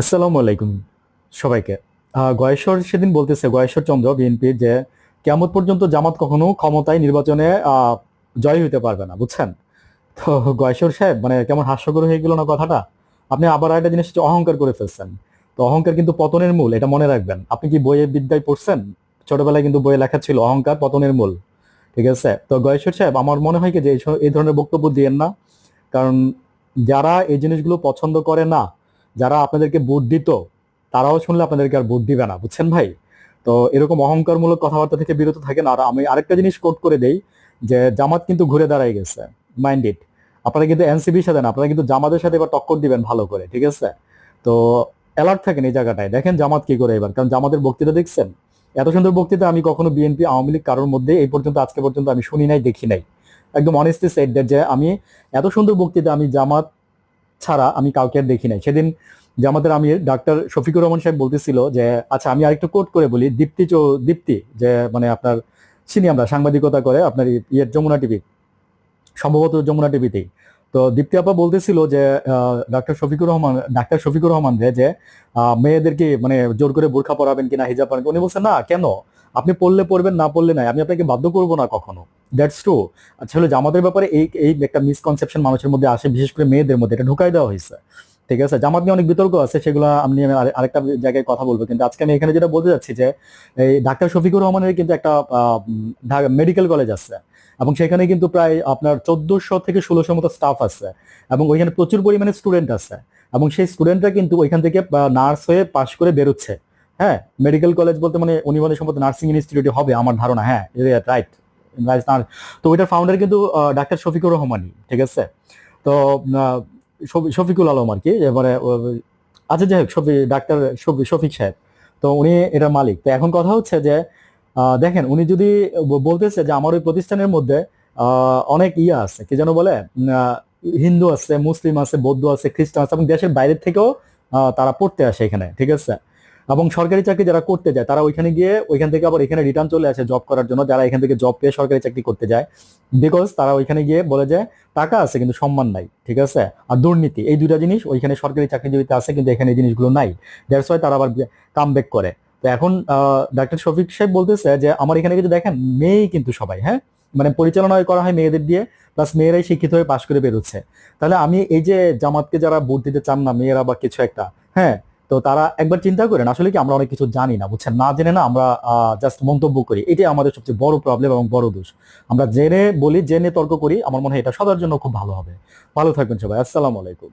আসসালামু আলাইকুম সবাইকে। গয়েশ্বর সেদিন বলতেছে, গয়েশ্বর চন্দ্র বিএনপির, যে কেয়ামত পর্যন্ত জামাত কখনো ক্ষমতায় নির্বাচনে জয় হইতে পারবে না, বুঝছেন? তো গয়েশ্বর সাহেব মানে কেমন হাস্যকর হয়ে গেল না কথাটা। আপনি আবার একটা জিনিস হচ্ছে অহংকার করে ফেলছেন। তো অহংকার কিন্তু পতনের মূল, এটা মনে রাখবেন। আপনি কি বইয়ে বিদ্যায় পড়ছেন? ছোটবেলায় কিন্তু বইয়ে লেখা ছিল অহংকার পতনের মূল। ঠিক আছে, তো গয়েশ্বর সাহেব আমার মনে হয় কি যে এই ধরনের বক্তব্য দিয়েন না। কারণ যারা এই জিনিসগুলো পছন্দ করে না, যারা আপনাদেরকে ভোট দিত, তারাও শুনলে আপনাদেরকে আর ভোট দিবে না, বুঝছেন ভাই? তো এরকম অহংকারমূলক কথাবার্তা থেকে বিরত থাকেন। আর আমি আরেকটা জিনিস কোট করে দেই, যে জামাত কিন্তু ঘুরে দাঁড়ায় গেছে, মাইন্ড ইট। আপনারা কিন্তু এনসিপির সাথে না, আপনারা কিন্তু জামাতের সাথে এবার টক্কর দিবেন ভালো করে, ঠিক আছে? তো অ্যালার্ট থাকেন এই জায়গাটায়, দেখেন জামাত কি করে এবার। কারণ জামাতের বক্তৃতা দেখছেন, এত সুন্দর বক্তৃতা আমি কখনো বিএনপি আওয়ামী লীগ কারোর মধ্যে এই পর্যন্ত, আজকে পর্যন্ত আমি শুনি নাই, দেখি নাই। একদম অনেস্টলি সেড দ্যাট, যে আমি এত সুন্দর বক্তৃতা আমি জামাত ছাড়া আমি কাউকে আর দেখি নাই। সেদিন জামাতের আমির ডাক্তার শফিকুর রহমান সাহেব বলতেছিল যে, আচ্ছা আমি আরেকটু কোট করে বলি, দীপ্তি যে মানে আপনার চিনি আমরা, সাংবাদিকতা করে আপনার ইয়ের যমুনা টিভি, সম্ভবত যমুনা টিভিতেই। তো দীপ্তি আপা বলতেছিল যে ডাক্তার শফিকুর রহমান যে মেয়েদেরকে মানে জোর করে বোরখা পরাবেন কিনা, হিজাব পরাবেন, উনি বলছেন না কেন, আপনি পড়লে পড়বেন, না পড়লে নাই, আমি আপনাকে বাধ্য করবো না কখনো। That's true. আসলে জামাতের ব্যাপারে এই এই একটা মিসকনসেপশন মানুষের মধ্যে আসে, বিশেষ করে মেয়েদের মধ্যে, এটা ঢুকাই দেওয়া হয়েছে। ঠিক আছে, জামাত নিয়ে অনেক বিতর্ক আছে, সেগুলো আমি আরেকটা জায়গায় কথা বলবো। কিন্তু আজকে আমি এখানে যেটা বলতে যাচ্ছি, যে এই ডাক্তার শফিকুর রহমানের কিন্তু একটা মেডিকেল কলেজ আছে, এবং সেখানে কিন্তু প্রায় আপনার 1400 থেকে 1600 মতো স্টাফ আছে, এবং ওইখানে প্রচুর পরিমাণে স্টুডেন্ট আছে। এবং সেই স্টুডেন্টরা কিন্তু ওইখান থেকে নার্স হয়ে পাশ করে বেরোচ্ছে। হ্যাঁ, মেডিকেল কলেজ বলতে মানে উনি মানে সম্ভবত নার্সিং ইনস্টিটিউট হবে আমার ধারণা। হ্যাঁ, রাইট। তো ওইটার ফাউন্ডার কিন্তু ডাক্তার শফিকুর রহমানই, ঠিক আছে? তো আহ, শফিকুল আলম আর কি, এবারে আচ্ছা যাই হোক, শফিক সাহেব। তো উনি এটার মালিক। তো এখন কথা হচ্ছে যে দেখেন, উনি যদি বলতেছে যে আমার ওই প্রতিষ্ঠানের মধ্যে অনেক ইয়া আছে, কি যেন বলে, হিন্দু আছে, মুসলিম আছে, বৌদ্ধ আছে, খ্রিস্টান আছে, এবং দেশের বাইরের থেকেও তারা পড়তে আসে এখানে, ঠিক আছে? এবং সরকারি চাকরি যারা করতে যায়, তারা ওইখানে গিয়ে ওইখান থেকে আবার এখানে রিটার্ন চলে আসে জব করার জন্য, যারা এখান থেকে জব পেয়ে সরকারি চাকরি করতে যায়। বিকজ তারা ওইখানে গিয়ে বলে যে টাকা আছে কিন্তু সম্মান নাই, ঠিক আছে? আর দুর্নীতি, এই দুইটা জিনিস ওইখানে সরকারি চাকরিজীবীতে আছে, কিন্তু এখানে এই জিনিসগুলো নাই। দ্যাটস ওয়াই তারা আবার কাম ব্যাক করে। তো এখন ডাক্তার শফিক সাহেব বলতেছে যে আমার এখানে কিন্তু দেখেন মেয়েই কিন্তু সবাই, হ্যাঁ, মানে পরিচালনা করা হয় মেয়েদের দিয়ে, প্লাস মেয়েরাই শিক্ষিত হয়ে পাশ করে বেরোচ্ছে। তাহলে আমি এই যে জামাতকে যারা ভোট দিতে চান না মেয়েরা বা কিছু একটা, হ্যাঁ, তো তারা একবার চিন্তা করেন, আসলে কি আমরা অনেক কিছু জানি না, বুঝছেন? না জেনে না আমরা জাস্ট মন্তব্য করি, এটাই আমাদের সবচেয়ে বড় প্রবলেম এবং বড় দোষ। আমরা জেনে বলি, জেনে তর্ক করি, আমার মনে হয় এটা সবার জন্য খুব ভালো হবে। ভালো থাকবেন সবাই, আসসালামু আলাইকুম।